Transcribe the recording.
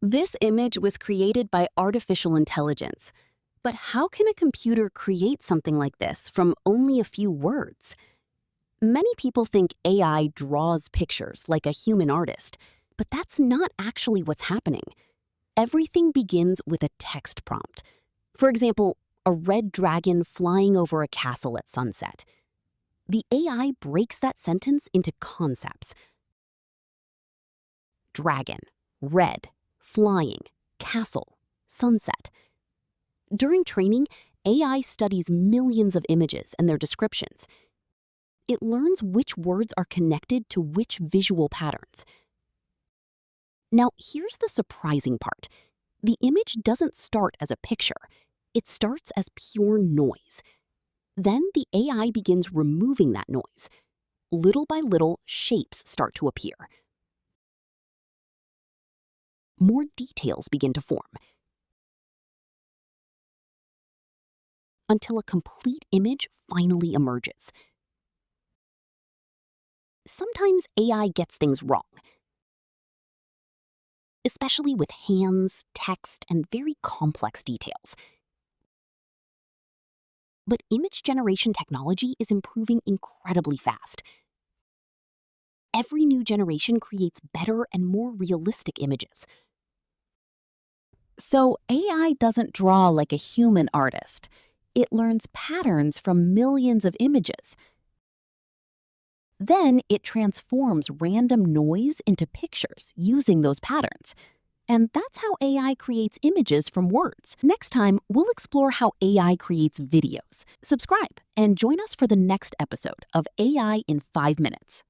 This image was created by artificial intelligence. But how can a computer create something like this from only a few words? Many people think AI draws pictures like a human artist, but that's not actually what's happening. Everything begins with a text prompt. For example, a red dragon flying over a castle at sunset. The AI breaks that sentence into concepts. Dragon, red, flying, castle, sunset. During training, AI studies millions of images and their descriptions. It learns which words are connected to which visual patterns. Now, here's the surprising part. The image doesn't start as a picture. It starts as pure noise. Then the AI begins removing that noise. Little by little, shapes start to appear. More details begin to form, until a complete image finally emerges. Sometimes AI gets things wrong, especially with hands, text, and very complex details. But image generation technology is improving incredibly fast. Every new generation creates better and more realistic images. So AI doesn't draw like a human artist. It learns patterns from millions of images. Then it transforms random noise into pictures using those patterns. And that's how AI creates images from words. Next time, we'll explore how AI creates videos. Subscribe and join us for the next episode of AI in 5 minutes.